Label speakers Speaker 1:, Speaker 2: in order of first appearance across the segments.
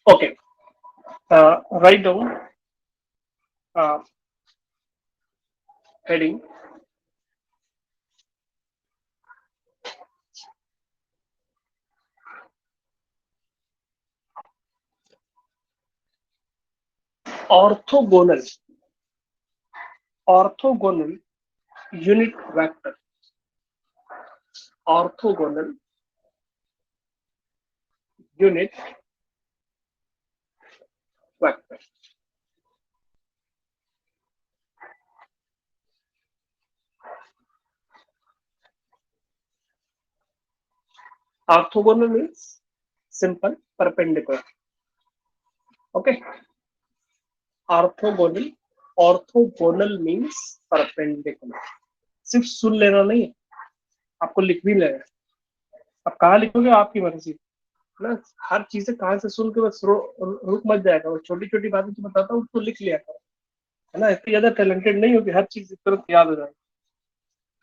Speaker 1: Okay, write down uh, heading orthogonal orthogonal unit vector. Orthogonal unit vector. Orthogonal means simple perpendicular. Okay. Orthogonal. Orthogonal means perpendicular. सिर्फ सुन लेना नहीं है, आपको लिख भी लेना है. अब कहाँ लिखोगे आपकी मर्जी ना. हर चीजें कहाँ से सुन के बस रुक मत जाएगा. वो छोटी छोटी बातें जो बताता हूँ उसको लिख लिया करो, है ना. इतनी ज्यादा टैलेंटेड नहीं हो कि हर चीज तुरंत याद हो जाए,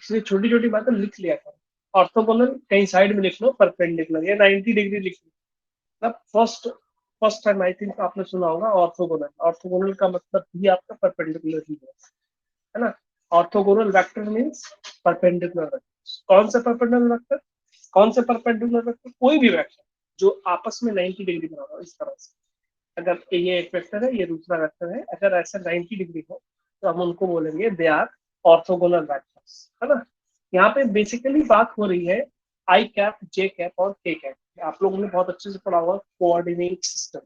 Speaker 1: इसलिए छोटी छोटी बातें लिख लिया करो. ऑर्थोगोनल कहीं साइड में लिख लो, परपेंडिकुलर या 90 डिग्री लिख लो. मतलब first first time I think आपने सुना होगा ऑर्थोगोनल. ऑर्थोगोनल का मतलब भी आपका परपेंडिकुलर ही है ना. Orthogonal vector means perpendicular vector. कौन सा परपेंडिकुलर वेक्टर, कौन सा परपेंडिकुलर वेक्टर, कोई भी वेक्टर जो आपस में 90 डिग्री बना रहा हो इस तरह से. अगर ये एक वेक्टर है, ये दूसरा वेक्टर है, अगर ऐसा 90 डिग्री हो तो हम उनको बोलेंगे दे आर ऑर्थोगोनल वेक्टर्स, है ना. यहाँ पे बेसिकली बात हो रही है आई कैप, जे कैप और के कैप. आप लोगों ने बहुत अच्छे से पढ़ा हुआ कोऑर्डिनेट सिस्टम.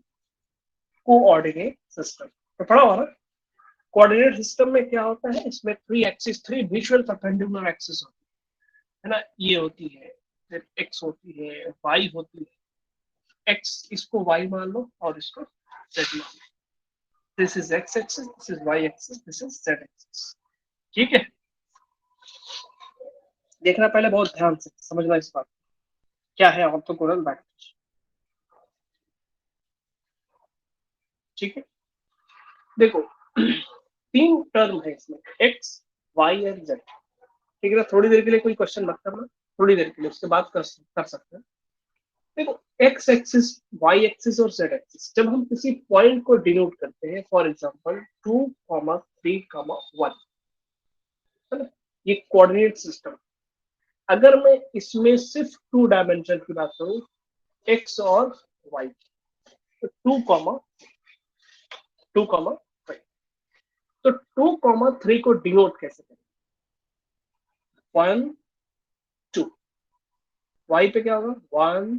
Speaker 1: कोऑर्डिनेट सिस्टम तो पढ़ा हुआ ना. कोऑर्डिनेट सिस्टम में क्या होता है, इसमें three axis, three visual perpendicular axis होती है ना. ये होती है, फिर एक्स होती है, वाई होती है. एक्स इसको वाई मान लो और इसको जेड मान लो. This is X axis, this is Y axis, this is Z axis. ठीक है. देखना पहले बहुत ध्यान से समझना इस बात. क्या है ऑर्थोगोनल वेक्टर. ठीक है. देखो तीन टर्म है इसमें, एक्स वाई और जेड. ठीक है ना. थोड़ी देर के लिए कोई क्वेश्चन मत करना, थोड़ी देर के लिए, उसके बाद कर सकते हैं. देखो एक्स एक्सिस, वाई एक्सिस और जेड एक्सिस, जब हम किसी पॉइंट को डिनोट करते हैं, फॉर एग्जांपल 2, 3, 1, है ना, ये कोऑर्डिनेट सिस्टम. अगर मैं इसमें सिर्फ टू डायमेंशन की बात करूं, एक्स और वाई, तो 2, 2, 3. तो 2, 3 को डिनोट कैसे करें. 1, 2. वाई पे क्या होगा, 1,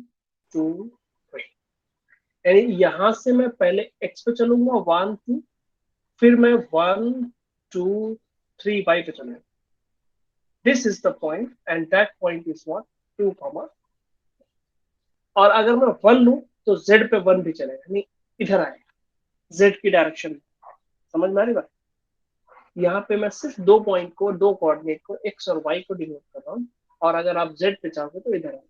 Speaker 1: 2, 3. यानी यहां से मैं पहले एक्स पे चलूंगा 1, 2, फिर मैं 1, 2, 3 वाई पे चलूंगा. This is the point and that point is what, 2, और अगर मैं 1 लूं तो जेड पे 1 भी चलेगा, यानी इधर आएगा जेड की डायरेक्शन में. समझ में आ रही बात. यहाँ पे मैं सिर्फ दो पॉइंट को, दो कोऑर्डिनेट को, एक्स और वाई को डिनोट कर रहा हूँ. और अगर आप जेड पे चाहोगे तो इधर आएगा.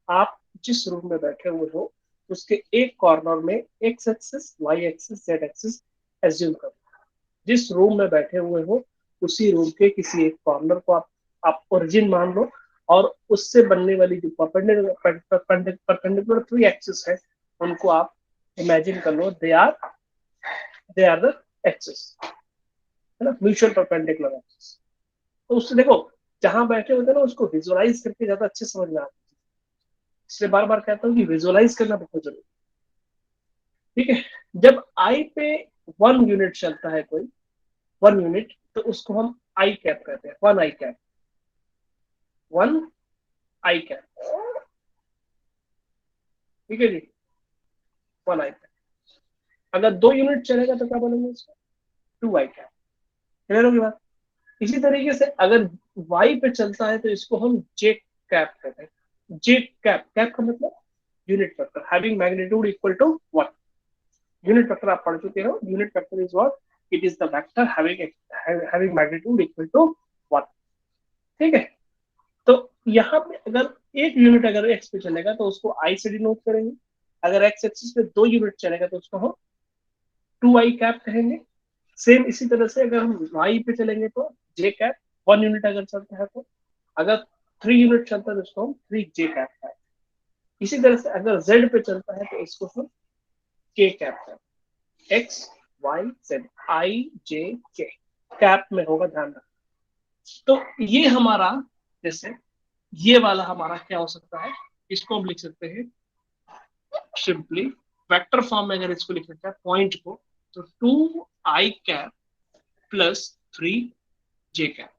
Speaker 1: आप जिस रूम में बैठे हुए हो उसके एक कॉर्नर में X axis, Y axis, Z axis assume करो. जिस रूम में बैठे हुए हो उसी रूम के किसी एक कॉर्नर को आप ओरिजिन मान लो, और उससे बनने वाली जो परपेंडिकुलर थ्री एक्सिस है उनको आप इमेजिन कर लो, दे आर द एक्सिस, है ना, म्यूचुअल परपेंडिकुलर एक्सिस. तो उससे देखो, जहां बैठे होते हैं ना उसको विजुअलाइज करके ज्यादा अच्छे समझ में आता है. इसलिए बार बार कहता हूँ कि विजुअलाइज करना बहुत जरूरी है. ठीक है. जब आई पे 1 यूनिट चलता है कोई, 1 यूनिट, तो उसको हम आई कैप कहते हैं. 1 आई कैप, 1 आई कैप. ठीक है जी. 1 आई कैप. अगर 2 यूनिट चलेगा तो क्या बोलेंगे इसको, 2 आई कैप. क्लियर होगी बात. इसी तरीके से अगर वाई पे चलता है तो इसको हम जे कैप कहते हैं. जे कैप, कैप का मतलब unit vector having magnitude equal to 1. Unit vector आप पढ़ चुके हो. Unit vector is what, it is the vector having magnitude equal to 1. ठीक है. तो यहाँ पे अगर एक यूनिट अगर एक्स पे चलेगा तो उसको आई से डिनोट करेंगे. अगर एक्स एक्सिस पे 2 यूनिट चलेगा तो उसको हम 2 आई कैप कहेंगे. सेम इसी तरह से अगर हम वाई पे चलेंगे तो जे कैप, 1 यूनिट अगर चलता है तो. अगर 3 यूनिट चलता है तो उसको हम 3 जे कैप कहेंगे. इसी तरह से अगर जेड पे चलता है तो इसको हम के कैप है, एक्स वाई जेड, आई जे के कैप में होगा, ध्यान रखना। तो ये हमारा, जैसे ये वाला हमारा क्या हो सकता है, इसको हम लिख सकते हैं सिंपली वेक्टर फॉर्म में। अगर इसको लिख सकते हैं पॉइंट को, तो 2i cap plus 3j cap,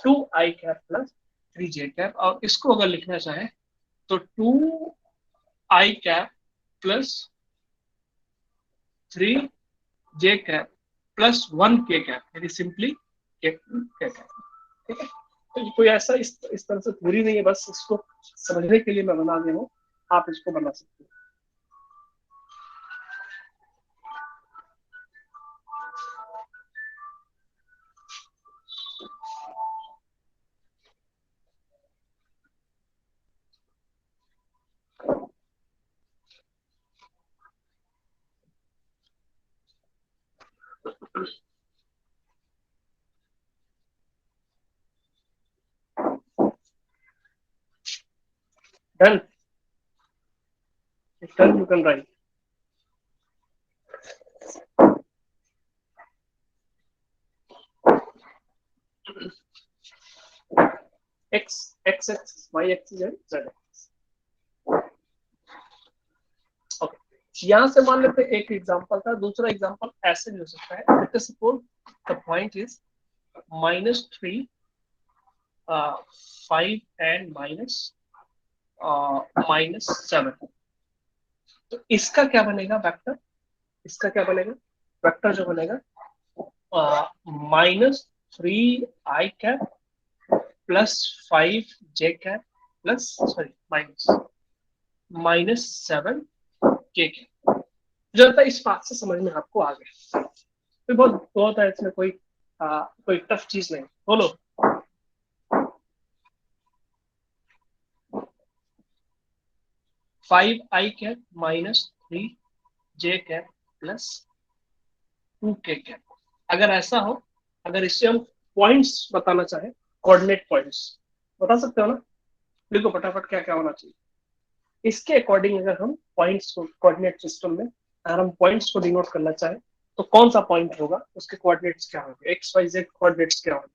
Speaker 1: 2i cap plus 3j cap. और इसको अगर लिखना चाहे तो 2i cap plus 3j cap plus 1k cap, यानी सिंपली के कैप। ठीक है, तो कोई ऐसा इस तरह से थ्योरी नहीं है, बस इसको समझने के लिए मैं बना दिया हूँ, आप इसको बना सकते हैं। Done, done, you can write. X X X Y axis and Z axis. Okay, यहां से मान लेते हैं एक एग्जांपल था, दूसरा एग्जांपल ऐसे भी हो सकता है। Let us suppose the point is -3 5 and -7। तो इसका क्या बनेगा वेक्टर, इसका क्या बनेगा वेक्टर, जो बनेगा -3i cap plus 5j cap plus, sorry, -7k cap. मुझे लगता है इस बात से समझ में आपको आ गया। तो बहुत बहुत है इसमें, कोई टफ चीज नहीं। बोलो, 5i cap -3j cap plus 2k cap. अगर ऐसा हो, अगर इससे हम पॉइंट्स बताना चाहें, कोऑर्डिनेट पॉइंट्स बता सकते हो ना? देखो फटाफट क्या क्या होना चाहिए इसके अकॉर्डिंग। अगर हम पॉइंट्स को कोऑर्डिनेट सिस्टम में, अगर हम पॉइंट्स को डिनोट करना चाहें, तो कौन सा पॉइंट होगा, उसके कोऑर्डिनेट्स क्या होंगे, एक्स वाई जेड कोऑर्डिनेट्स क्या होंगे?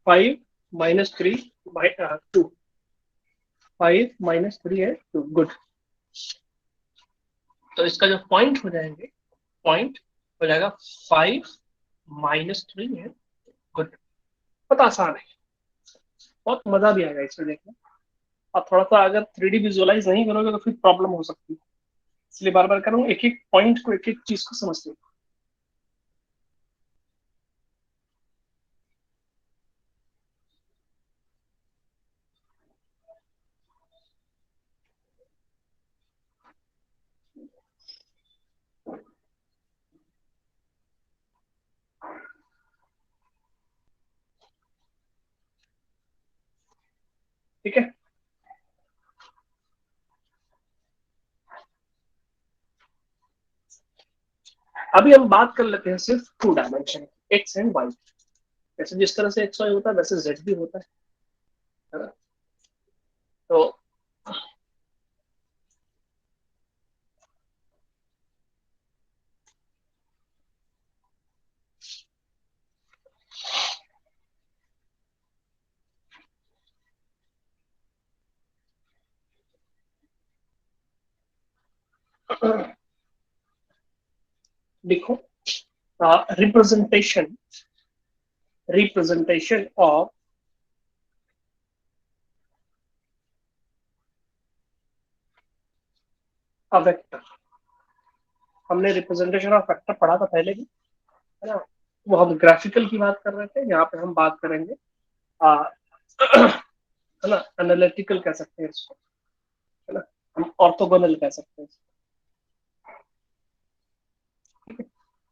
Speaker 1: 5 - 3 2, 5 - 3 है 2, गुड। तो इसका जो पॉइंट हो जाएंगे, पॉइंट हो जाएगा 5 - 3 है, गुड। बहुत आसान है, बहुत मजा भी आएगा इसमें देखना। और थोड़ा सा अगर 3D विजुअलाइज नहीं करोगे तो फिर प्रॉब्लम हो सकती है, इसलिए बार बार कर रहा हूँ, एक एक पॉइंट को, एक एक चीज को समझते हैं। ठीक है, अभी हम बात कर लेते हैं सिर्फ 2 डायमेंशन, एक्स एंड वाई। जैसे जिस तरह से एक्स वाई होता है वैसे जेड भी होता है ना? तो लिखो, representation representation of a vector. हमने रिप्रेजेंटेशन ऑफ वेक्टर पढ़ा था पहले भी, है ना? वो हम ग्राफिकल की बात कर रहे थे, यहाँ पे हम बात करेंगे आ, है ना, एनालिटिकल कह सकते हैं इसको, है ना, हम ऑर्थोगोनल कह सकते हैं।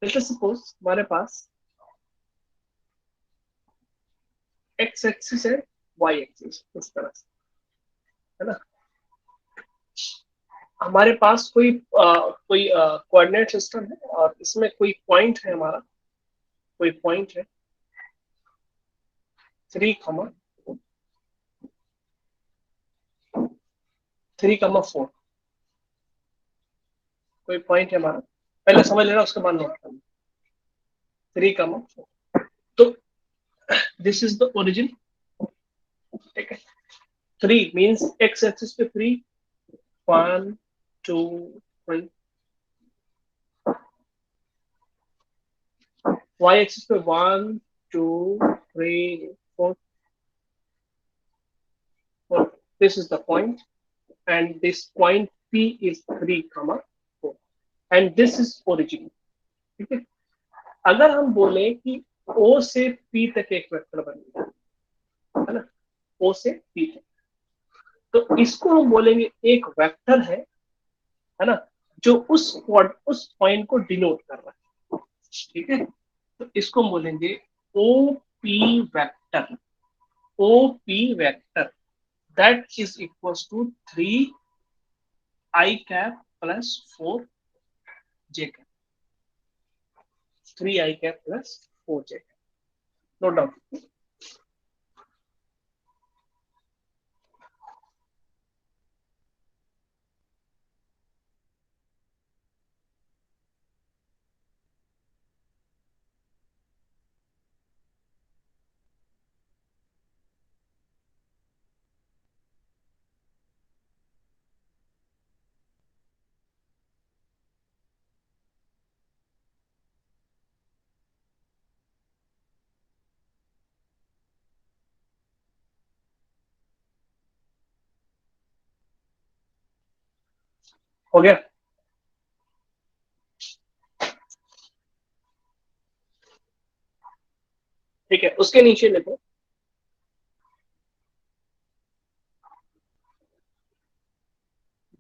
Speaker 1: जैसे सपोज हमारे पास एक्स एक्सिस है, वाई एक्सिस, इस तरह से, है ना? हमारे पास कोई कोऑर्डिनेट सिस्टम है और इसमें कोई पॉइंट है, हमारा कोई पॉइंट है, 3,4 कोई पॉइंट है हमारा, पहले समझ लेना उसके बाद नोट करना। 3,4 तो दिस इज द ओरिजिन, ठीक है। 3 मीन्स एक्स एक्सिस पे 3, 1 2 3, y एक्सिस पे 1 2 3 4 4, this is the point and this point P is 3,4 and this is origin, ठीक है। अगर हम बोले कि O से P तक एक वेक्टर बन गया है ना, O से P तक, तो इसको हम बोलेंगे एक वेक्टर है ना, जो उस पॉइंट को डिनोट कर रहा है, ठीक है। तो इसको हम बोलेंगे OP vector, OP vector that is equals to 3 I cap plus 4 J cap, 3 I cap plus 4 J cap, no doubt। हो गया, ठीक है। उसके नीचे लिखो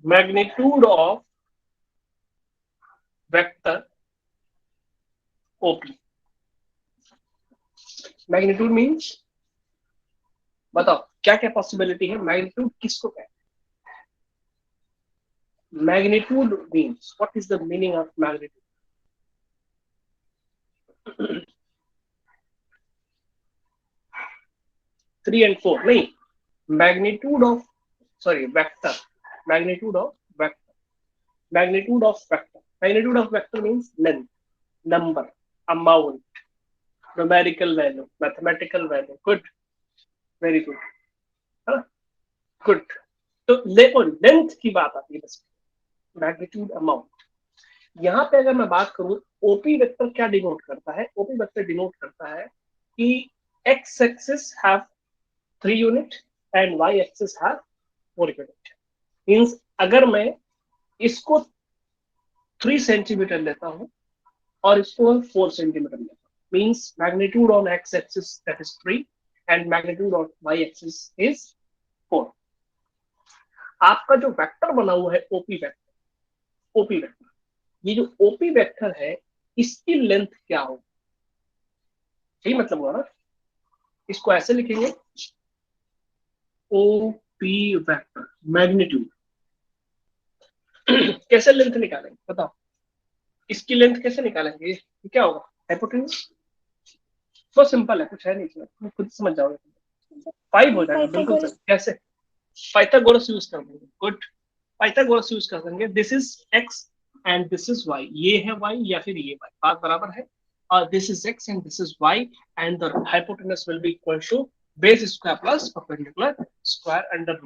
Speaker 1: magnitude of vector OP. Magnitude means बताओ क्या क्या पॉसिबिलिटी है, मैग्नीट्यूड किसको कहते हैं? Magnitude means what is the meaning of magnitude? 3 and 4 नहीं, magnitude of, sorry vector, magnitude of vector, magnitude of vector, magnitude of vector means length, number, amount, numerical value, mathematical value, good, very good, है ना, good. तो देखो length की बात आती है बस, मैग्नीट्यूड अमाउंट। यहाँ पे अगर मैं बात करूं ओपी वेक्टर क्या डिनोट करता है, ओपी वेक्टर डिनोट करता है कि X axis have 3 unit and Y axis have 4 unit. Means अगर मैं इसको 3 सेंटीमीटर लेता हूं और इसको 4 सेंटीमीटर लेता हूं, means magnitude on X axis that is 3 and magnitude on Y axis is 4। आपका जो वेक्टर बना हुआ है ओपी वेक्टर, ओपी वेक्टर, ये जो ओपी वेक्टर है इसकी लेंथ क्या होगी, यही मतलब हुआ ना। इसको ऐसे लिखेंगे ओपी वेक्टर मैग्नीट्यूड। कैसे लेंथ निकालेंगे बताओ, इसकी लेंथ कैसे निकालेंगे, ये क्या होगा, हाइपोटेन्यूज। बहुत सिंपल है, कुछ है नहीं इसमें, तुम खुद समझ जाओगे। 5 हो जाएगा बिल्कुल सही। कैसे? पाइथागोरस यूज कर देंगे, गुड, पाइथागोरस यूज कर देंगे। This is X and this is Y, ये है वाई या फिर ये वाई, बात बराबर है। और this is X and this is Y and the hypotenuse will be equal to base square plus perpendicular square under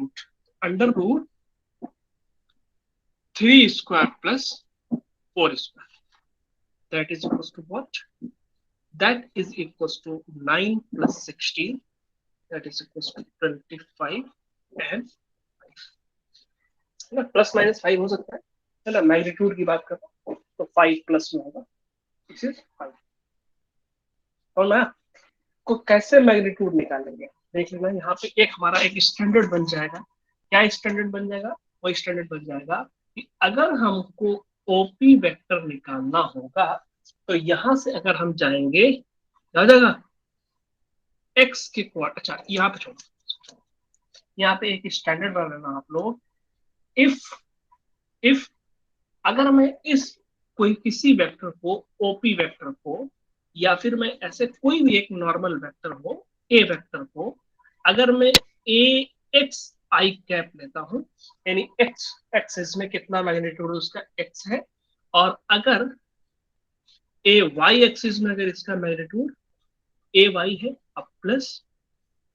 Speaker 1: root 3 square plus 4 square, that is equals to what? That is equals to 9 plus 16, that is equals to 25 and ना, plus minus 5 हो सकता है ना, magnitude की बात कर रहा हूँ तो 5 प्लस में होगा, दिस इज 5। और ना को कैसे मैग्नीट्यूड निकालेंगे देख लेना, यहाँ पे एक हमारा एक स्टैंडर्ड बन जाएगा। क्या स्टैंडर्ड बन जाएगा? वो स्टैंडर्ड बन जाएगा कि अगर हमको ओपी वेक्टर निकालना होगा तो यहां से अगर हम जाएंगे क्या जाएगा, एक्स के क्वार्टर, अच्छा यहाँ पे छोड़ो, यहाँ पे एक स्टैंडर्ड बना लेना आप लोग। इफ इफ अगर मैं इस कोई किसी वेक्टर को ओपी वेक्टर को या फिर मैं ऐसे कोई भी एक नॉर्मल वेक्टर हो ए वेक्टर को अगर मैं ए एक्स आई कैप लेता हूं, यानी एक्स एक्सिस में कितना मैग्नीट्यूड उसका एक्स है, और अगर ए वाई एक्सिस में अगर इसका मैग्नीट्यूड ए वाई है, अब प्लस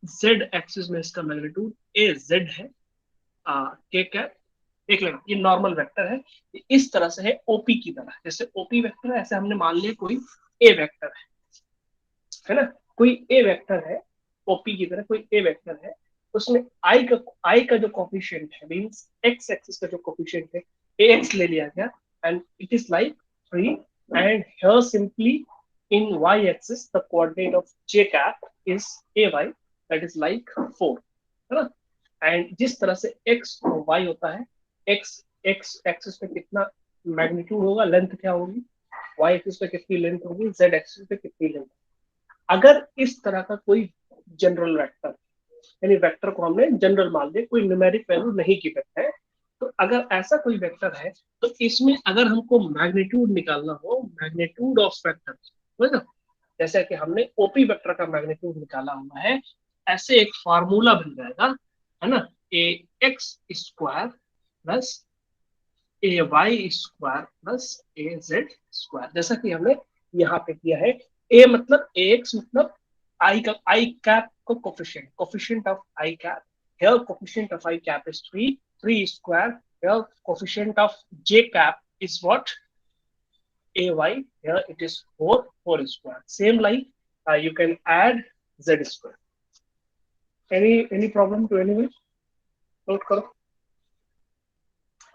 Speaker 1: जेड एक्सिस में इसका मैग्नीट्यूड ए जेड है, के कैप। देख लेना ये नॉर्मल वेक्टर है, इस तरह से है ओपी की तरह, जैसे ओपी वेक्टर है ऐसे हमने मान लिया कोई ए वेक्टर है ना, कोई ए वेक्टर है, ओपी की तरह कोई ए वेक्टर है, उसमें आई का जो कोफिशिएंट है, मींस एक्स एक्सिस का जो कोफिशिएंट है, ए एक्स ले लिया गया, and it is like 3, and here simply in Y axis the coordinate of J cap is a Y, that is like 4, है ना। एंड जिस तरह से एक्स और वाई होता है, एक्स एक्स एक्सिस पे कितना मैग्नीट्यूड होगा, लेंथ क्या होगी, वाई एक्सिस पे कितनी लेंथ होगी, जेड एक्सिस पे कितनी लेंथ। अगर इस तरह का कोई जनरल वेक्टर, यानी वेक्टर को हमने जनरल मान लिया, कोई न्यूमेरिक वैल्यू नहीं गिवन है, तो अगर ऐसा कोई वेक्टर है तो इसमें अगर हमको मैग्नीट्यूड निकालना हो, मैग्नीट्यूड ऑफ वेक्टर, समझ, जैसे कि हमने ओपी वेक्टर का मैग्नीट्यूड निकाला हुआ है, ऐसे एक फार्मूला बन जाएगा, है ना, ए एक्स स्क्वायर प्लस ए वाई स्क्वायर प्लस ए जेड स्क्वायर, जैसा कि हमने यहाँ पे किया है। ए मतलब ए एक्स मतलब आई का, आई कैप को coefficient, coefficient of I cap, here coefficient of I cap is 3, 3 square, here coefficient of J cap is what, AY, here it is 4, 4 square, same like you can add Z square. Any problem to anyone? Note करो,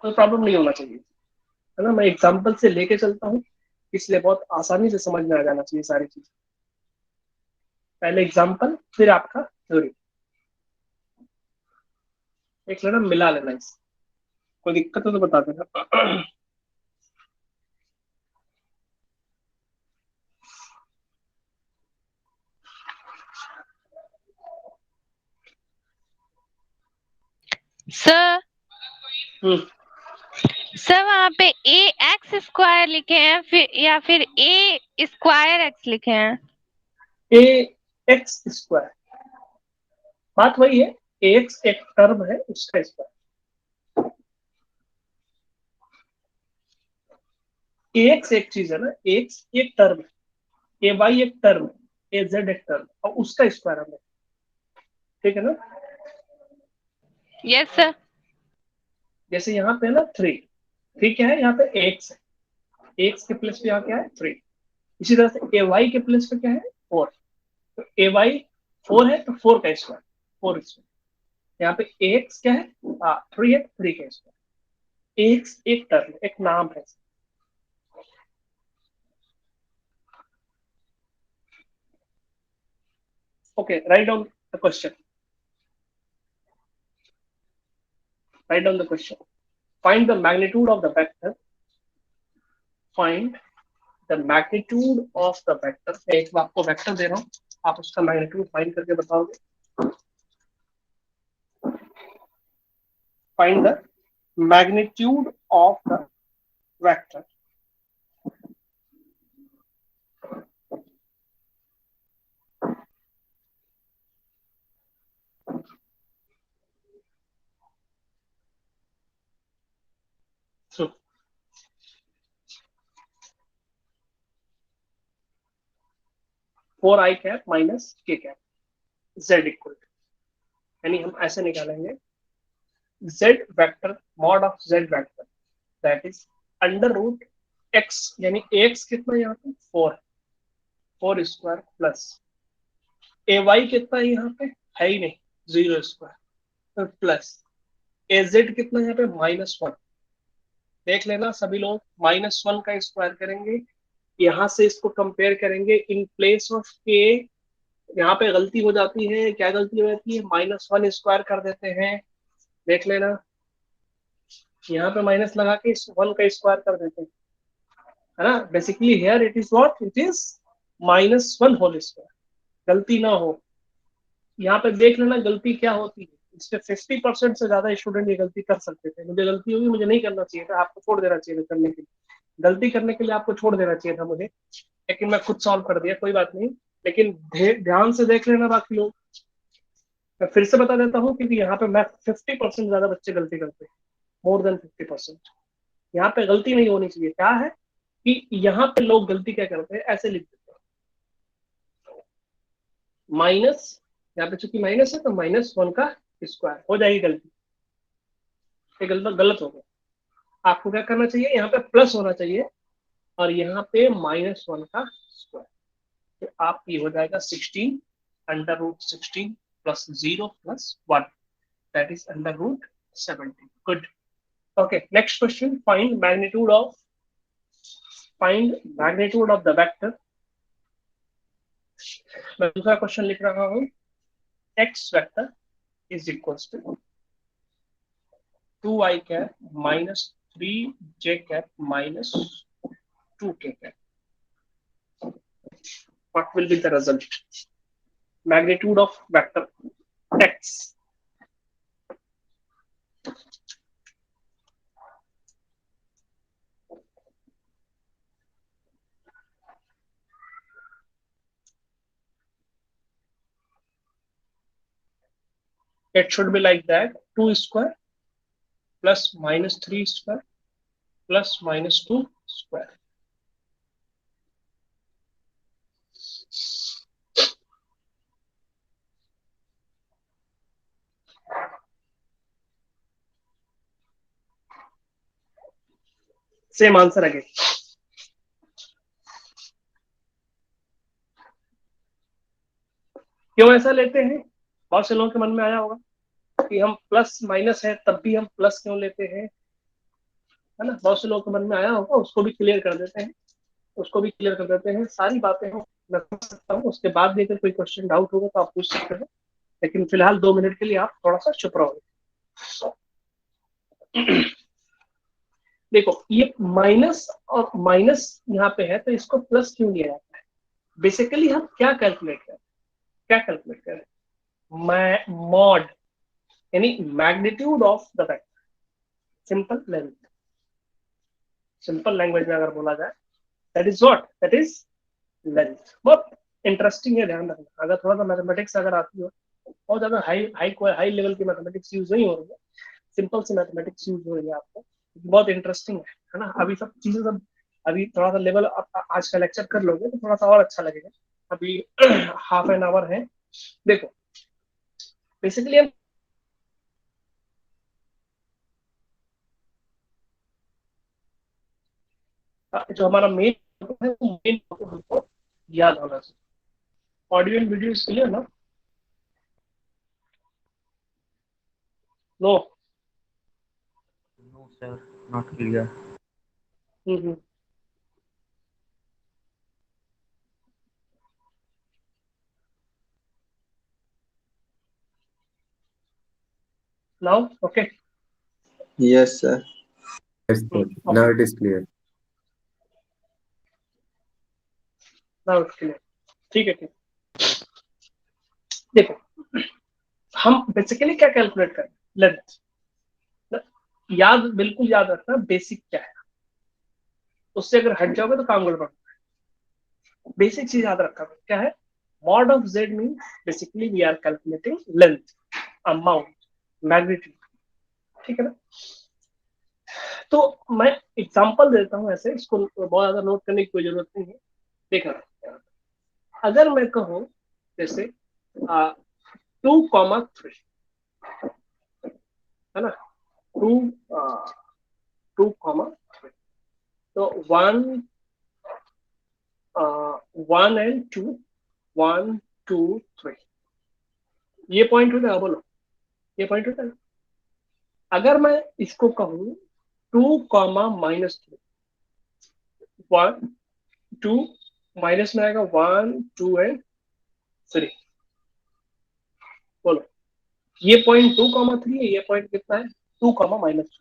Speaker 1: कोई problem नहीं होना चाहिए, है ना, मैं example से लेके चलता हूँ, इसलिए बहुत आसानी से समझ में आ जाना चाहिए सारी चीज। पहले एग्जांपल फिर आपका थ्योरी, एक लेना मिला लेना, इस कोई दिक्कत हो तो बता देना।
Speaker 2: सर सर वहाँ पे ए एक्स स्क्वायर लिखे हैं फिर, या फिर ए स्क्वायर एक्स लिखे हैं?
Speaker 1: ए एक्स स्क्वायर, बात वही है, ए एक्स एक टर्म है उसका स्क्वायर, ए एक्स एक चीज है ना, ए एक्स एक टर्म है, ए वाई एक टर्म है, ए जेड एक टर्म, और उसका स्क्वायर हमें, ठीक है ना।
Speaker 2: Yes sir.
Speaker 1: जैसे यहाँ पे ना 3, ठीक है, यहाँ पे एक्स है, एक्स के प्लेस पे यहाँ क्या है 3, इसी तरह से ए वाई के प्लेस पे क्या है 4, तो ए वाई 4 है तो 4 का स्क्वायर, 4 स्क्वायर, यहाँ पे एक्स क्या है 3 है, 3 का स्क्वायर, एक्स एक टर्म, एक नाम है। Okay, write down the question. Write down the question. Find the magnitude of the vector. Find the magnitude of the vector. मैं एक आपको वेक्टर दे रहा हूँ, आप उसका मैग्नीट्यूड फाइंड करके बताओगे। Find the magnitude of the vector. So, 4 I cap minus K cap Z equal to, यानी हम ऐसे निकालेंगे Z vector mod of Z vector that is under root x, यानी x कितना यहाँ पे 4, 4 स्क्वायर प्लस ए वाई कितना यहाँ पे है ही नहीं 0 स्क्वायर, प्लस ए जेड कितना यहाँ पे -1, देख लेना सभी लोग, -1 का स्क्वायर करेंगे, यहाँ से इसको कंपेयर करेंगे इन प्लेस ऑफ के, यहाँ पे गलती हो जाती है, क्या गलती हो जाती है, -1 स्क्वायर कर देते हैं, देख लेना, यहाँ पे माइनस लगा के 1 का स्क्वायर कर देते हैं, है ना। Basically here it is what, it is -1 whole square, गलती ना हो, यहाँ पे देख लेना गलती क्या होती है, इस पे 50% से ज्यादा स्टूडेंट ये गलती कर सकते थे, मुझे गलती होगी, मुझे नहीं करना चाहिए था, आपको छोड़ देना चाहिए था करने के लिए, गलती करने के लिए आपको छोड़ देना चाहिए था मुझे, लेकिन मैं खुद सॉल्व कर दिया, कोई बात नहीं। लेकिन ध्यान से देख लेना बाकी लोग। मैं फिर से बता देता हूँ, क्योंकि यहाँ पे मैं 50% ज्यादा बच्चे गलती करते हैं, मोर देन 50%। यहाँ पे गलती नहीं होनी चाहिए। क्या है कि यहाँ पे लोग गलती क्या करते हैं, ऐसे लिख देते हैं माइनस, यहाँ पे चूंकि माइनस है तो -1 का स्क्वायर हो जाएगी गलती। ये गलत गलत हो गया। आपको क्या करना चाहिए, यहाँ पे प्लस होना चाहिए और यहाँ पे -1 का स्क्वायर। तो आप ये हो जाएगा 16 √16 plus 0 plus 1, that is √17। Good. Okay, next question. Find magnitude of the vector. मैं दूसरा क्वेश्चन लिख रहा हूँ। x vector is equals to 2i cap minus 3j cap minus 2k cap. What will be the result? Magnitude of vector x. It should be like that: 2 square plus -3 square plus -2 square. Same answer again. क्यों ऐसा लेते हैं? बहुत से लोगों के मन में आया होगा कि हम प्लस माइनस है तब भी हम प्लस क्यों लेते हैं, है ना? बहुत से लोगों के मन में आया होगा, उसको भी क्लियर कर देते हैं। सारी बातें हम मैं समझ सकता हूँ। उसके बाद भी अगर कोई क्वेश्चन डाउट होगा तो आप पूछ सकते हैं, लेकिन फिलहाल 2 मिनट के लिए आप थोड़ा सा चुप रहोगे। देखो, ये माइनस और माइनस यहाँ पे है तो इसको प्लस क्यों लिया जाता है? बेसिकली हम क्या कैलकुलेट करें? मॉड, यानी magnitude of the vector. Simple language में अगर बोला जाए, दैट इज लेंथ। बहुत इंटरेस्टिंग है, ध्यान रखना। अगर थोड़ा सा मैथमेटिक्स अगर आती हो, बहुत ज्यादा हाई लेवल की मैथमेटिक्स यूज नहीं हो रही है, सिंपल सी मैथमेटिक्स यूज हो रही है आपको, बहुत इंटरेस्टिंग है ना? अभी सब चीजें सब अभी थोड़ा सा लेवल आज का लेक्चर कर लोगे तो थोड़ा सा और अच्छा लगेगा। अभी हाफ एन आवर है। देखो, बेसिकली हम जो हमारा मेन है वो मेन हमको याद होना चाहिए। ऑडियो एंड वीडियो क्लियर ना? No?
Speaker 3: No, sir, not clear.
Speaker 1: Hmm. Now okay?
Speaker 4: Yes, sir.
Speaker 5: Yes, sir. Now it is clear.
Speaker 1: Now clear. ठीक है, देखो, हम बेसिकली क्या कैलकुलेट करें? लेंथ। बिल्कुल याद रखना बेसिक क्या है, उससे अगर हट जाओगे तो काम गड़बड़। बेसिक चीज याद रखा क्या है? Mod of z mean basically we are calculating length, amount, magnitude. ठीक है ना? तो मैं एग्जांपल देता हूं ऐसे, इसको बहुत ज्यादा नोट करने की कोई जरूरत नहीं है। देखना, अगर मैं कहूं जैसे 2,3, है ना? 2,3, तो 1 एंड 2, 1 2 3, ये पॉइंट होता है। बोलो, ये पॉइंट होता है। अगर मैं इसको कहूं 2,-3, 1 2, माइनस में आएगा 1 2 एंड 3। बोलो, ये पॉइंट 2,3 है, ये पॉइंट कितना है? 2,-3।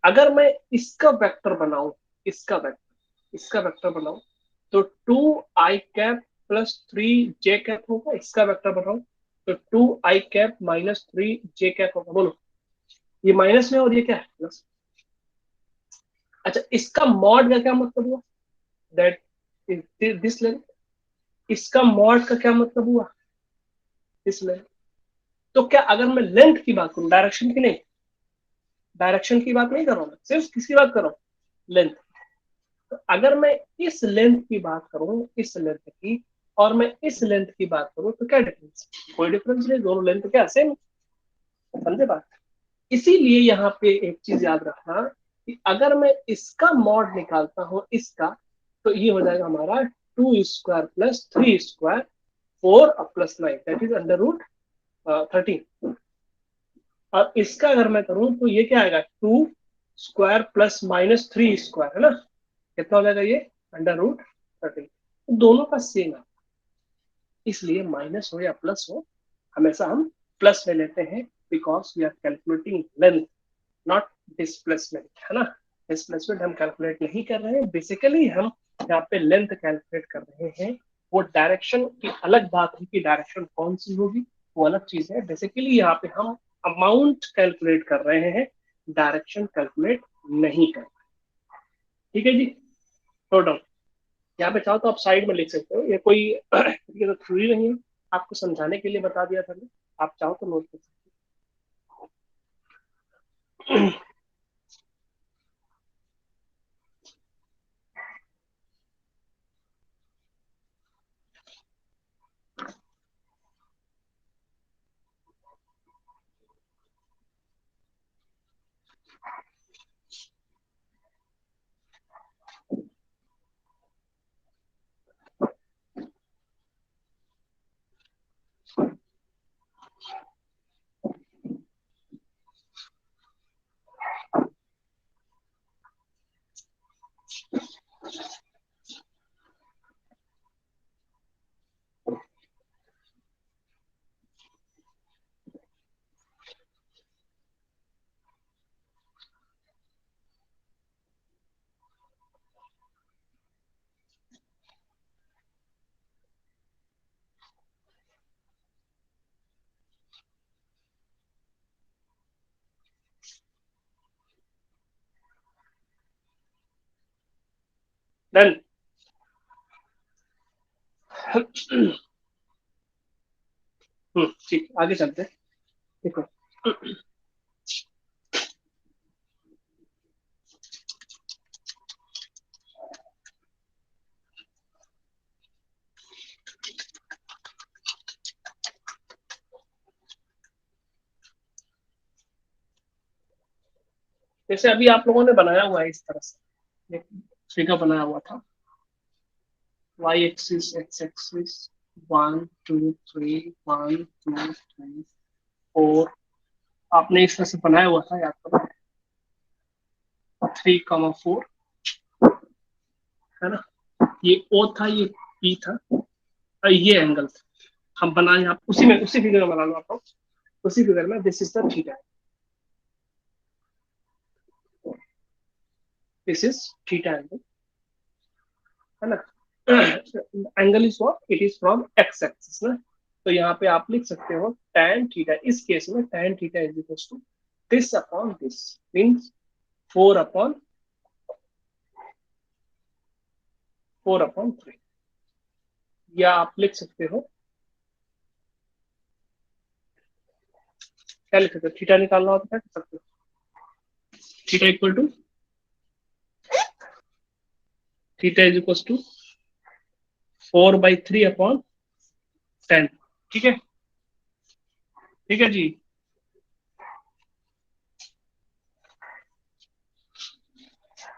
Speaker 1: अगर मैं इसका वेक्टर बनाऊं, इसका वेक्टर बनाऊं तो 2i cap plus 3j cap होगा। इसका वेक्टर बनाऊं तो 2i cap minus 3j cap होगा। बोलो, ये माइनस में और ये क्या है? प्लस। अच्छा, इसका मॉड का क्या मतलब हुआ? That is this length. इसका मॉड का क्या मतलब हुआ, इस लेंथ। तो क्या अगर मैं लेंथ की बात करूं, डायरेक्शन की नहीं, डायरेक्शन की बात नहीं कर रहा हूं, सिर्फ किसकी बात कर रहा हूं, लेंथ। तो अगर मैं इस लेंथ की बात करूं, इस लेंथ की, और मैं इस लेंथ की बात करूं, तो क्या डिफरेंस, कोई डिफरेंस नहीं, दोनों लेंथ क्या सेम, समझे बात। इसीलिए यहाँ पे एक चीज याद रखना कि अगर मैं इसका मॉड निकालता हूं इसका, तो ये हो जाएगा हमारा 2² plus 3² 4 plus 9, that is under root 13। और इसका अगर मैं करूं तो ये क्या आएगा, 2² प्लस -3² है ना, कितना हो जाएगा ये, अंडर रूट 13। दोनों का सेम है, इसलिए माइनस हो या प्लस हो, हमेशा हम प्लस में लेते हैं, because we are calculating length not displacement, है ना। डिस्प्लेसमेंट हम कैलकुलेट नहीं कर रहे हैं, बेसिकली हम यहाँ पे लेंथ कैलकुलेट कर रहे हैं। वो डायरेक्शन की अलग बात है कि डायरेक्शन कौन सी होगी, वो अलग चीज है। बेसिकली यहाँ पे हम अमाउंट कैलकुलेट कर रहे हैं, डायरेक्शन कैलकुलेट नहीं कर रहे। ठीक है जी, नोट डाउन। यहाँ पे चाहो तो आप साइड में लिख सकते हो, ये कोई तो थ्योरी नहीं है, आपको समझाने के लिए बता दिया था मैं। आप चाहो तो नोट कर सकते हो। डन। ठीक, आगे चलते हैं। देखो, जैसे अभी आप लोगों ने बनाया हुआ है इस तरह से, एक फिगर बनाया हुआ था, y एक्सिस, x एक्सिस, 1 2 3 1 2 3 4, आपने इस तरह से बनाया हुआ था, याद करो, 3,4, है ना। ये O था, ये P था, और ये एंगल था। हम बनाए, आप उसी में, उसी फिगर में बना लो आप, उसी फिगर में, this is the theta, this is theta angle, है ना। Angle is what, it is from x axis ना। तो यहाँ पे आप लिख सकते हो tan थीटा, इस केस में tan theta is equal to this upon this, means 4/3, या आप लिख सकते हो, क्या लिख सकते हो, थीटा निकालना हो तो क्या कर सकते हो, theta equal to, theta is equal to 4/3/10। ठीक है, ठीक है जी।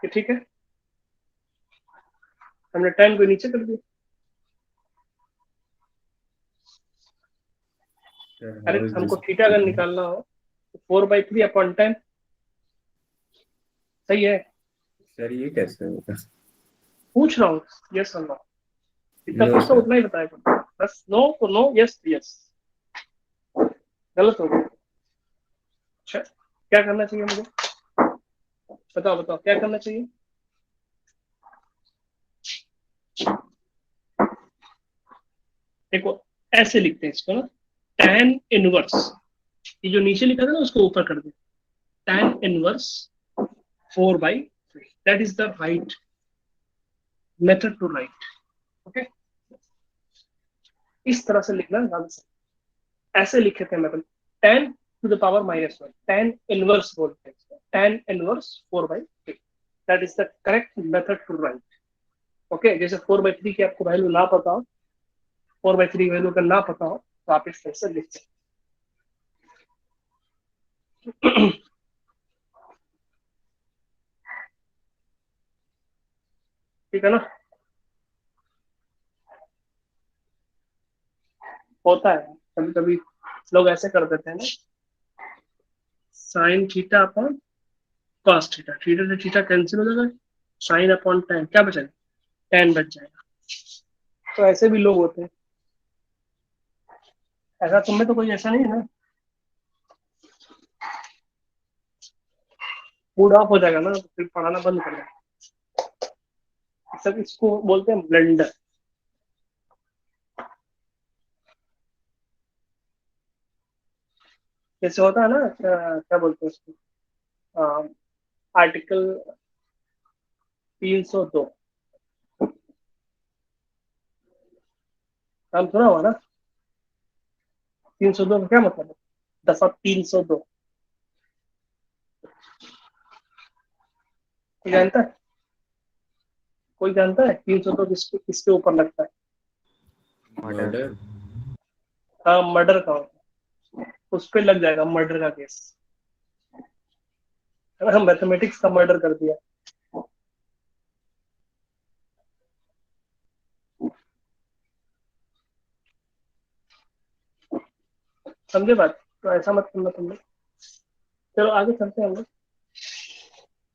Speaker 1: ये ठीक है, हमने 10 को नीचे कर दिया।
Speaker 5: Sir,
Speaker 1: अरे
Speaker 5: how is
Speaker 1: हमको
Speaker 5: this
Speaker 1: थीटा अगर
Speaker 5: possible?
Speaker 1: निकालना हो तो 4/3/10 सही है।
Speaker 5: Sir, ये कैसे होगा?
Speaker 1: पूछ रहा हूँ, यस और नो, जितना
Speaker 5: No,
Speaker 1: पूछता
Speaker 5: sir.
Speaker 1: उतना ही बताएगा, बस नो तो नो, यस यस। गलत हो गया। अच्छा, क्या करना चाहिए मुझे, बताओ बताओ, क्या करना चाहिए। देखो, ऐसे लिखते हैं इसको ना, tan इनवर्स, ये जो नीचे लिखा था ना उसको ऊपर कर दे, tan inverse 4/3, that is the right method to write. Okay, इस तरह से लिखना ज्यादा सही। ऐसे लिखे थे मतलब 10 to the power -1, 10 इनवर्स बोलते हैं, 10 inverse 4/3, that is the correct method to write. Okay, जैसे 4/3 की आपको वैल्यू ना पता हो, 4/3 की वैल्यू अगर ना पता हो तो आप इस तरह से लिख सकते हैं। ठीक है ना, होता है कभी कभी लोग ऐसे कर देते हैं ना, sine theta upon cos theta, theta से थीटा कैंसिल हो जाएगा, साइन अपॉन tan क्या बचेगा, tan बच जाएगा। तो ऐसे भी लोग होते हैं, ऐसा तुम में तो कोई ऐसा नहीं है ना, मूड ऑफ हो जाएगा ना तो फिर पढ़ाना बंद कर देगा। सब इसको बोलते हैं ब्लेंडर। जैसे होता है ना क्या बोलते हैं उसको, आर्टिकल 302, नाम सुना हुआ ना, 302 का क्या मतलब है, दफा 302, कोई जानता है, कोई जानता है 302 किसके किसके ऊपर लगता है?
Speaker 5: मर्डर।
Speaker 1: हाँ, मर्डर का होता है, उस पर लग जाएगा मर्डर का केस, है ना, हम मैथमेटिक्स का मर्डर कर दिया। समझे बात, तो ऐसा मत करना तुम लोग। चलो आगे चलते हैं हम लोग।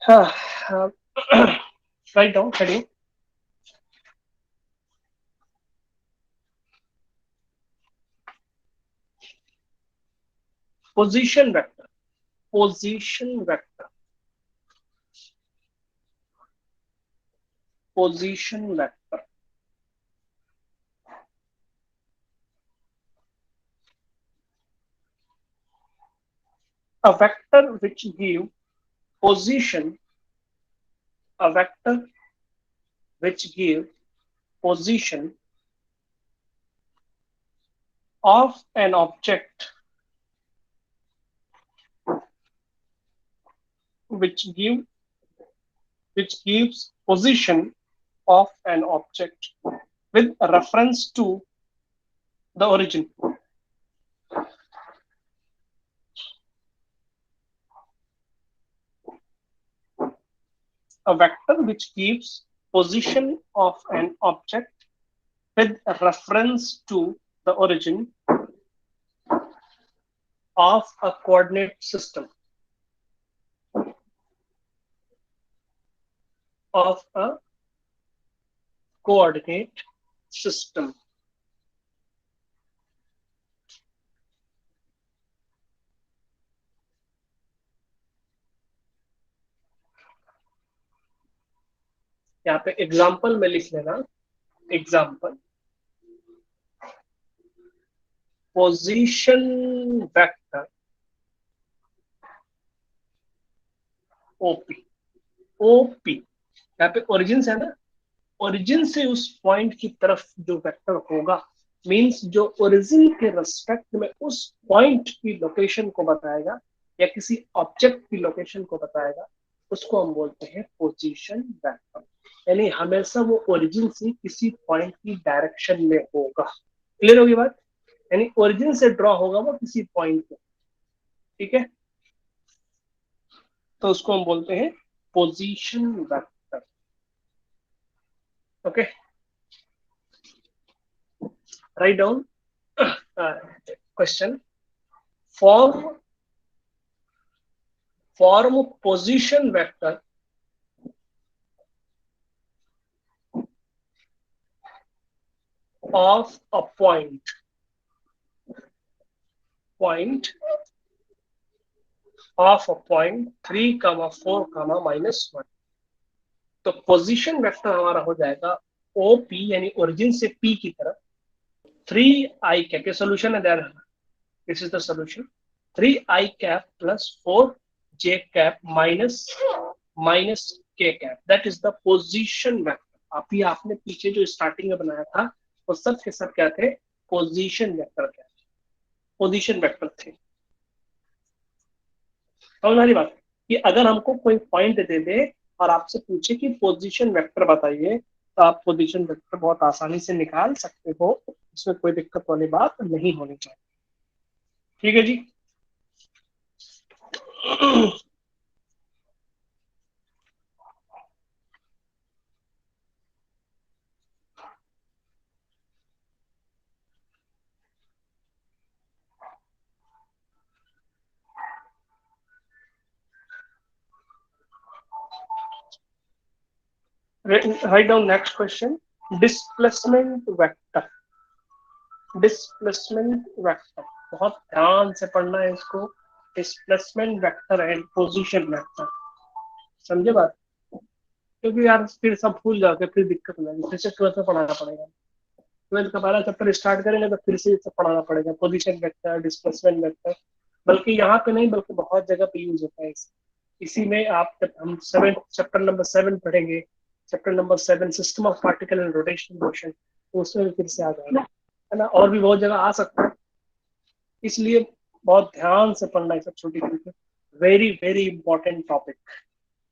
Speaker 1: हाँ, write down heading, position vector, position vector, position vector, a vector which give position, a vector which give position of an object, which gives position of an object with reference to the origin. A vector which gives position of an object with reference to the origin of a coordinate system, of a coordinate system. यहाँ पे example में लिख लेना, example, position vector OP, OP यहाँ पे origin है ना, origin से उस पॉइंट की तरफ जो वेक्टर होगा, मींस जो ओरिजिन के रेस्पेक्ट में उस पॉइंट की लोकेशन को बताएगा या किसी ऑब्जेक्ट की लोकेशन को बताएगा, उसको हम बोलते हैं पोजीशन वेक्टर। यानी हमेशा वो ओरिजिन से किसी पॉइंट की डायरेक्शन में होगा। क्लियर होगी बात, यानी ओरिजिन से ड्रॉ होगा वो किसी पॉइंट पे, ठीक है, तो उसको हम बोलते हैं position vector. Okay, write down question, form position vector of a point of a point 3, 4, -1। तो पोजीशन वेक्टर हमारा हो जाएगा OP, यानी ओरिजिन से P की तरफ 3i कैप, ये सोल्यूशन है there, this is the solution, 3i cap plus 4j cap minus k cap, that is the position vector. अभी आपने पीछे जो स्टार्टिंग में बनाया था वो सब के सब क्या थे, पोजीशन वेक्टर क्या है, पोजीशन वेक्टर थे। समझ वाली बात कि अगर हमको कोई पॉइंट दे दे और आपसे पूछे कि पोजीशन वेक्टर बताइए, तो आप पोजीशन वेक्टर बहुत आसानी से निकाल सकते हो, इसमें कोई दिक्कत वाली बात नहीं होनी चाहिए। ठीक है जी। Write down next question. Displacement vector. Displacement vector बहुत ध्यान से पढ़ना है इसको। Displacement vector and position vector, समझे बात? क्योंकि यार फिर सब भूल जाओगे, फिर दिक्कत हो जाएगी, फिर से ट्वेल्थ में पढ़ाना पड़ेगा। ट्वेल्थ का पहला चैप्टर स्टार्ट करेंगे तो फिर से ये सब पढ़ाना पड़ेगा, पोजीशन वेक्टर, डिस्प्लेसमेंट वेक्टर। बल्कि यहाँ पे नहीं, बल्कि बहुत जगह पे यूज होता है इसी में। आप जब हम चैप्टर नंबर 7 पढ़ेंगे, chapter number 7 system of particle and rotational motion, तो उसमें फिर से आ जाएगा, है ना। और भी बहुत जगह आ सकता है, इसलिए बहुत ध्यान से पढ़ना है सब छोटी चीजें। वेरी वेरी इंपॉर्टेंट टॉपिक,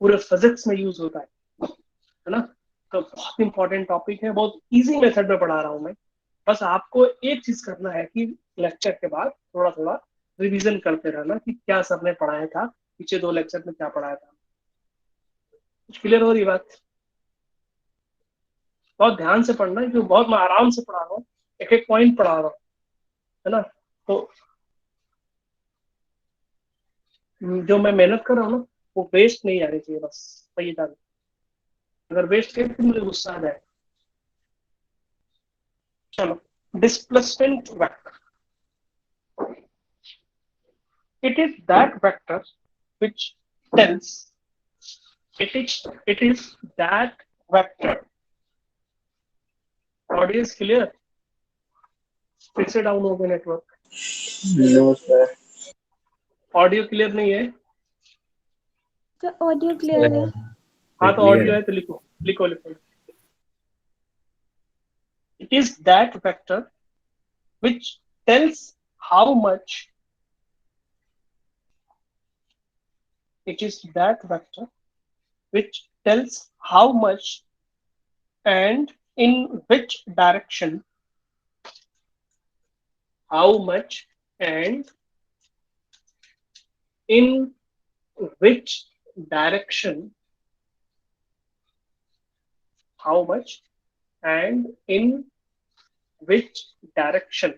Speaker 1: पूरे फिजिक्स में यूज होता है ना। तो बहुत इंपॉर्टेंट टॉपिक है, बहुत इजी मेथड में पढ़ा रहा हूँ मैं। बस आपको एक चीज करना है कि लेक्चर के बाद थोड़ा थोड़ा रिवीजन करते रहना कि क्या सर ने पढ़ाया था, पीछे 2 लेक्चर में क्या पढ़ाया था। कुछ क्लियर हो रही बात? बहुत ध्यान से पढ़ना है, क्योंकि बहुत मैं आराम से पढ़ा रहा हूँ, एक एक पॉइंट पढ़ा रहा हूँ, है ना। तो जो मैं मेहनत कर रहा हूँ ना, वो वेस्ट नहीं जानी चाहिए, बस वही जाना। अगर वेस्ट है तो मुझे गुस्सा आ जाए। चलो, displacement vector, it is that vector which tells, it is that vector, audio is clear? फिर से डाउन हो गया network,
Speaker 4: no sir.
Speaker 1: Audio clear नहीं है?
Speaker 6: तो ऑडियो क्लियर है।
Speaker 1: हाँ तो ऑडियो है तो लिखो लिखो लिखो। It is that vector which tells how much, it is that vector which tells how much and in which direction, how much and in which direction, how much and in which direction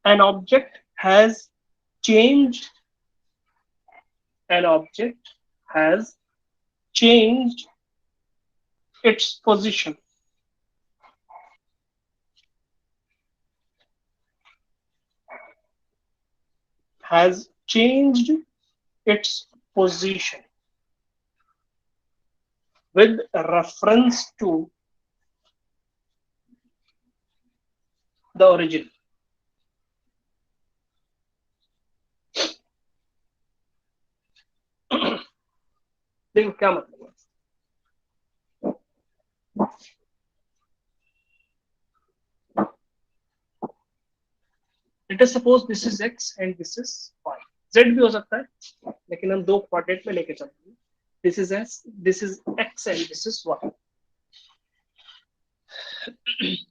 Speaker 1: an object has changed, an object has changed its position. Has changed its position with reference to the origin. देखो क्या मतलब है। Let us suppose this is x and this is y. z भी हो सकता है, लेकिन हम 2 क्वाड्रेंट में लेके चलते हैं। This is s, this is x and this is y.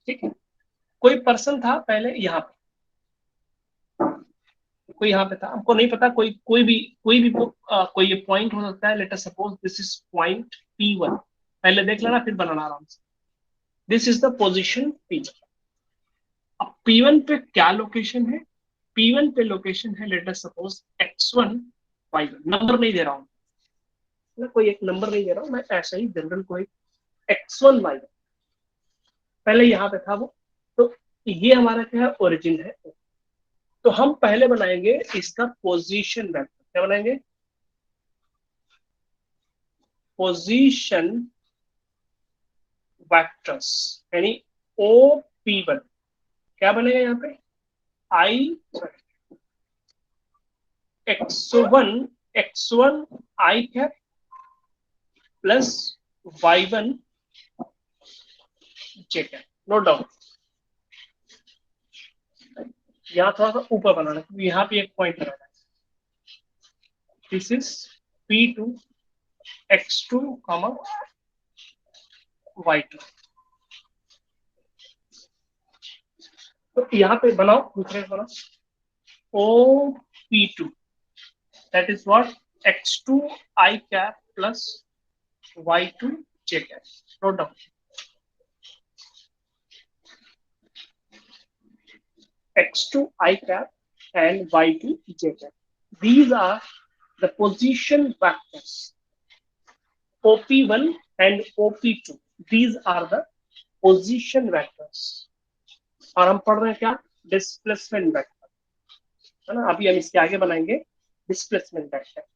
Speaker 1: ठीक है। कोई पर्सन था पहले यहाँ पे, कोई यहाँ पे था, हमको नहीं पता, कोई भी कोई ये पॉइंट हो सकता है। Let us suppose this is point P1, पहले देख लेना फिर बनाना आराम से। This is the position P1। अब P1 पे क्या लोकेशन है? P1 पे लोकेशन है, let us suppose x1 y1। Number नहीं दे रहा हूँ मैं, कोई एक नंबर नहीं दे रहा हूँ मैं, ऐसा ही जनरल कोई x1 y1 पहले यहाँ पे था वो। तो ये हमारा क्या है, ओरिजिन है। तो हम पहले बनाएंगे इसका पोजीशन वेक्टर। क्या बनाएंगे? पोजीशन वेक्टर्स, यानी OP1। क्या बनेगा यहाँ पे? I x1 I cap plus y1 J cap, no doubt. यहाँ थोड़ा सा ऊपर बनाना क्योंकि यहाँ पे एक पॉइंट लगाना है। This is P2 X2 Y2। तो यहाँ पे बनाओ, दूसरे बनाओ OP2, that is what X2 I cap plus Y2 J cap, note down. X2 I cap and Y2 J cap. These are the position vectors. OP1 and OP2. These are the position vectors. और हम पढ़ रहे हैं क्या? Displacement vector, है ना। अभी हम इसके आगे बनाएंगे डिस्प्लेसमेंट वेक्टर।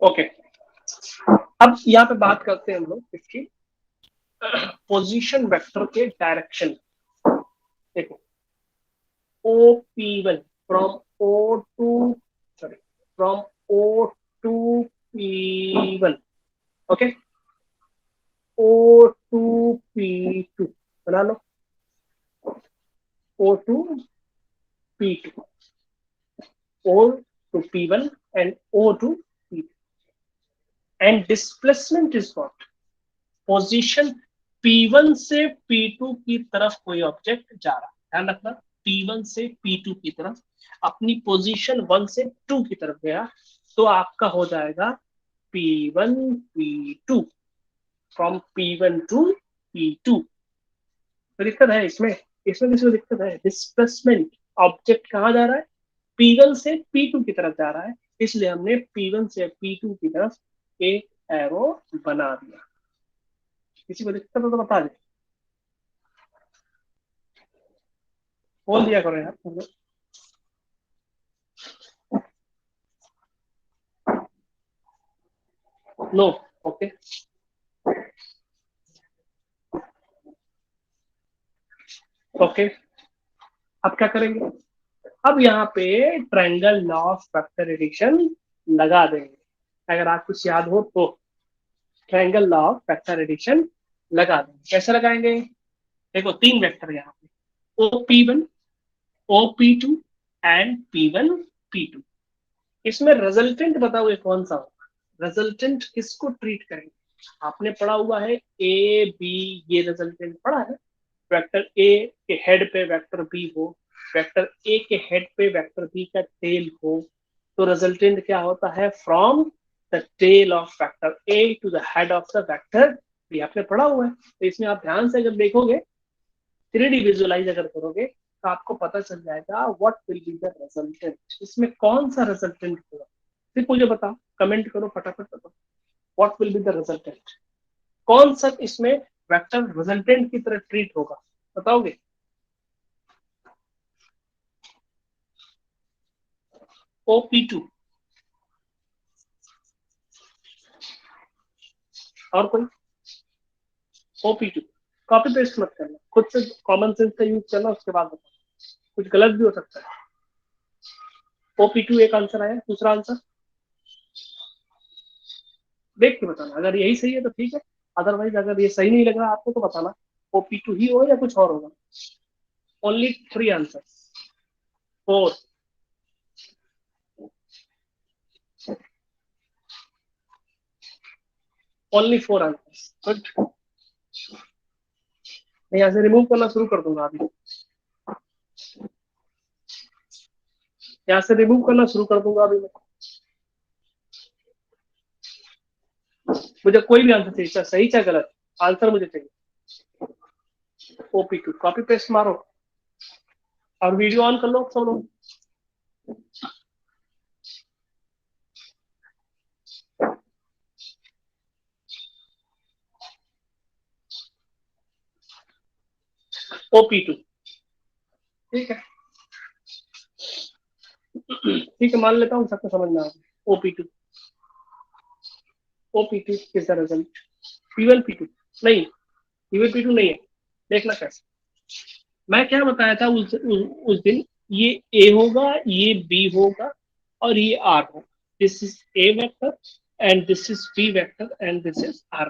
Speaker 1: ओके, अब यहाँ पे बात करते हैं हम लोग इसकी पोजीशन वेक्टर के डायरेक्शन। देखो OP1 from O to P1, okay, O to P2 बना लो, O to P2, O to P1 and O to P2, and displacement is what? Position P1 से P2 की तरफ कोई ऑब्जेक्ट जा रहा है, ध्यान रखना, P1 से P2 की तरफ, अपनी पोजीशन 1 से 2 की तरफ गया तो आपका हो जाएगा P1 P2, from P1 to P2। तो दिक्कत है इसमें किसमें दिक्कत है? डिस्प्लेसमेंट, ऑब्जेक्ट कहाँ जा रहा है? P1 से P2 की तरफ जा रहा है, इसलिए हमने P1 से P2 की तरफ एक एरो बना दिया। किसी को दिक्कत हो तो बता दे, बोल दिया करो यार। No, okay, okay. अब क्या करेंगे? अब यहाँ पे triangle law of vector addition लगा देंगे। अगर आप कुछ याद हो तो triangle law of vector addition लगा देंगे। कैसे लगाएंगे? देखो तीन वेक्टर यहाँ पे OP1, OP2 and P1 P2। इसमें रिजल्टेंट बताओगे कौन सा होगा? रिजल्टेंट किसको ट्रीट करेंगे? आपने पढ़ा हुआ है A B, ये रिजल्टेंट पढ़ा है। वेक्टर A के हेड पे वेक्टर B हो, वेक्टर A के हेड पे वेक्टर B का टेल हो, तो रिजल्टेंट क्या होता है? From the tail of vector A to the head of the vector B। आपने पढ़ा हुआ है। तो इसमें आप ध्यान से अगर देखोगे, 3D विजुअलाइज अगर करोगे तो आपको पता चल जाएगा what will be the resultant. इसमें कौन सा रिजल्टेंट होगा? सिर्फ मुझे बताओ, कमेंट करो, फटाफट बताओ, what will be the resultant. कौन सा इसमें वेक्टर रिजल्टेंट की तरह ट्रीट होगा, बताओगे? OP2 और कोई? OP2 कॉपी पेस्ट मत करना, खुद से कॉमन सेंस का यूज करना, उसके बाद बताओ, कुछ गलत भी हो सकता है। OP2 एक आंसर आया, दूसरा आंसर देख के बताना, अगर यही सही है तो ठीक है, अदरवाइज अगर ये सही नहीं लग रहा आपको तो बताना OP2 ही हो या कुछ और होगा। Only 3 answer, 4, only 4 answer. Good, मैं यहाँ से रिमूव करना शुरू कर दूंगा अभी, यहाँ से रिमूव करना शुरू कर दूंगा अभी मैं। मुझे कोई भी आंसर चाहिए, चाहे सही चाहे गलत, आंसर मुझे चाहिए। OP2 कॉपी पेस्ट मारो और वीडियो ऑन कर लो सब लोग। OP2 ठीक है, ठीक है, मान लेता हूँ सबको समझ में आ गया। OP2 is the result. P1 P2 नहीं, P1 P2 नहीं है, देखना कैसे। मैं क्या बताया था उस दिन, ये A होगा, ये B होगा और ये R होगा। This is A vector and this is B vector and this is R।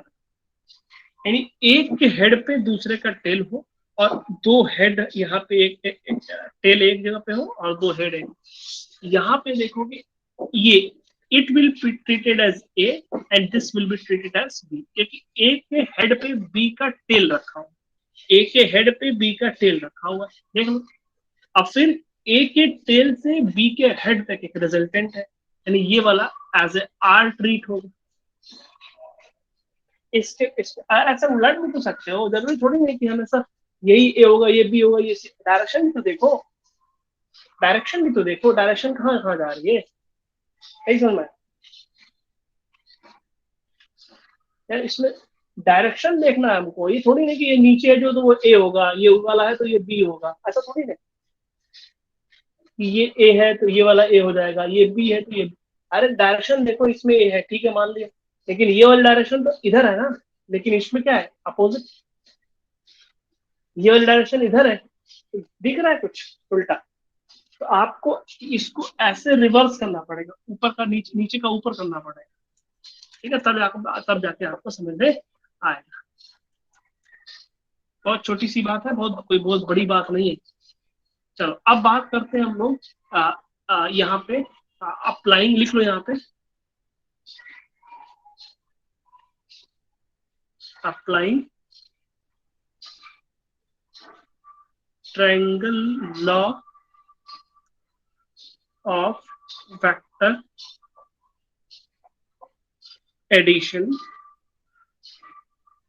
Speaker 1: यानी एक के हेड पे दूसरे का टेल हो और दो हेड यहाँ पे एक टेल एक जगह पे हो और दो हेड एक। यहाँ पे देखोगे ये it will be treated as A and this will be treated as B, क्योंकि ए के हेड पे बी का टेल रखा हुआ, ए के हेड पे बी का टेल रखा हुआ है, देख लो। अब फिर ए के टेल से बी के हेड तक एक रिजल्टेंट है, यानी ये वाला एज ए आर ट्रीट होगा। ऐसा उलट भी तो सकते हो, जरूरी थोड़ी नहीं कि हमेशा यही ए होगा, ये बी होगा, ये डायरेक्शन भी तो देखो, डायरेक्शन भी तो देखो, डायरेक्शन कहाँ कहाँ जा रही है, सही समझ में यार। इसमें डायरेक्शन देखना है हमको, ये थोड़ी नहीं कि ये नीचे है जो तो वो ए होगा, ये वाला है तो ये बी होगा, ऐसा थोड़ी नहीं कि ये ए है तो ये वाला ए हो जाएगा, ये बी है तो ये। अरे डायरेक्शन देखो, इसमें ए है ठीक है मान लिया, लेकिन ये वाला डायरेक्शन तो इधर है ना, लेकिन इसमें क्या है अपोजिट, ये वाली डायरेक्शन इधर है, दिख रहा है कुछ उल्टा। तो आपको इसको ऐसे रिवर्स करना पड़ेगा, ऊपर का नीचे, नीचे का ऊपर करना पड़ेगा, ठीक है, तब जाके आपको समझ में आएगा। बहुत छोटी सी बात है, कोई बहुत बड़ी बात नहीं है। चलो अब बात करते हैं हम लोग यहाँ पे अप्लाइंग, लिख लो यहाँ पे applying triangle law of vector addition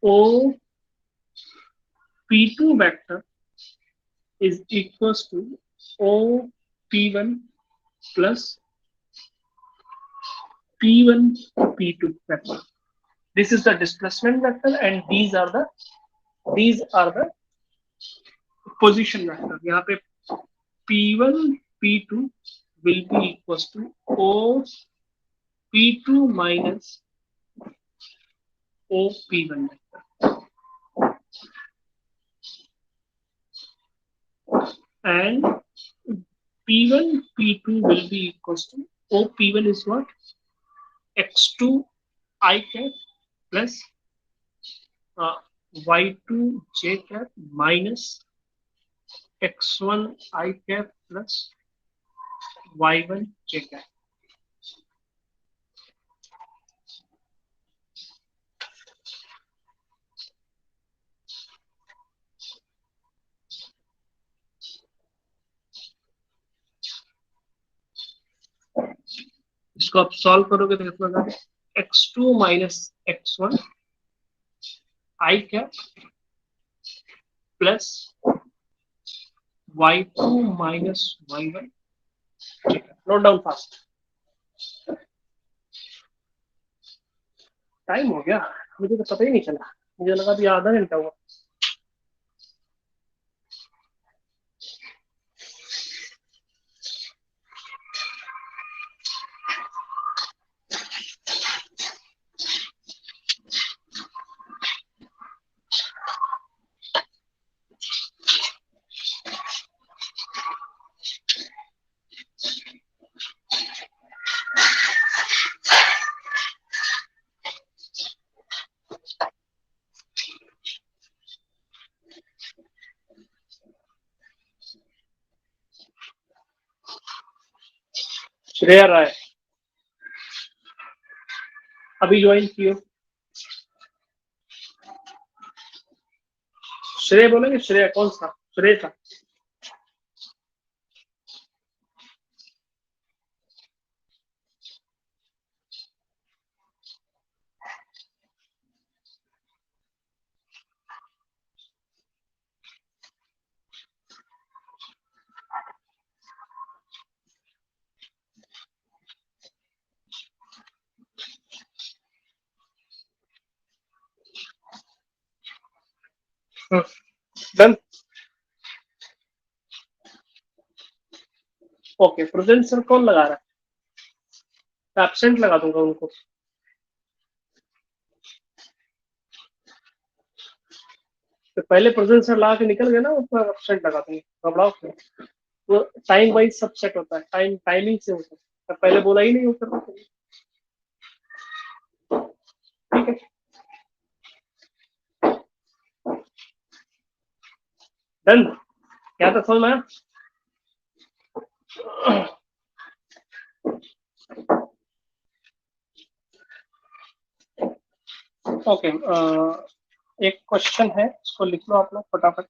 Speaker 1: O P2 vector is equals to O P1 plus P1 P2 vector. This is the displacement vector and these are the position vector. यहाँ पे P1 P2 will be equals to O P2 minus O P1 vector. And P1 P2 will be equals to O P1 is what? X2 I cap plus Y2 J cap minus X1 I cap plus Y1 J cap. इसको आप solve करोगे तो कितना होगा? X2 minus X1 I cap plus Y2 minus Y1 J cap. Note down fast. Time हो गया, मुझे तो पता ही नहीं चला, मुझे लगा कि आधा घंटा हुआ। श्रेया राय अभी ज्वाइन किए, श्रेय बोलेंगे, श्रेया कौन सा श्रेय था? डन। ओके, प्रेजेंट सर कौन लगा रहा है? एब्सेंट लगा दूंगा उनको। तो पहले प्रेजेंट सर ला के निकल गए ना, उसमें एब्सेंट लगा दूंगा, घबराओ क्यों? वो टाइम वाइज सब सेट होता है, टाइमिंग से होता है। तो पहले बोला ही नहीं होता, ठीक है। डन, क्या था समझ में आया? ओके, एक क्वेश्चन है, उसको लिख लो आप लोग फटाफट।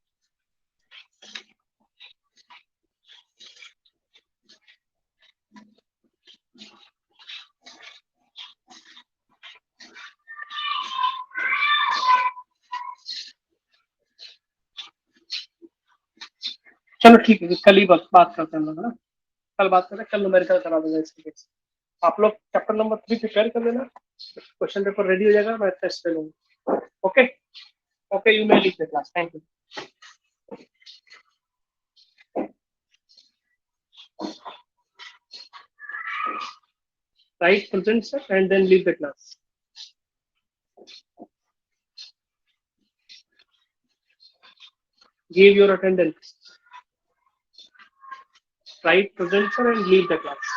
Speaker 1: चलो ठीक है, कल ही बात करते हैं हम लोग, है ना? कल बात करते हैं, कल न्यूमेरिकल करा दूंगा इसके केस। आप लोग चैप्टर नंबर 3 प्रिपेयर कर लेना, क्वेश्चन पेपर रेडी हो जाएगा, मैं टेस्ट ले लूंगा। Okay okay, you may leave the class, thank you. Write present sir and then leave the class. Give your attendance. Write present sir and leave the class.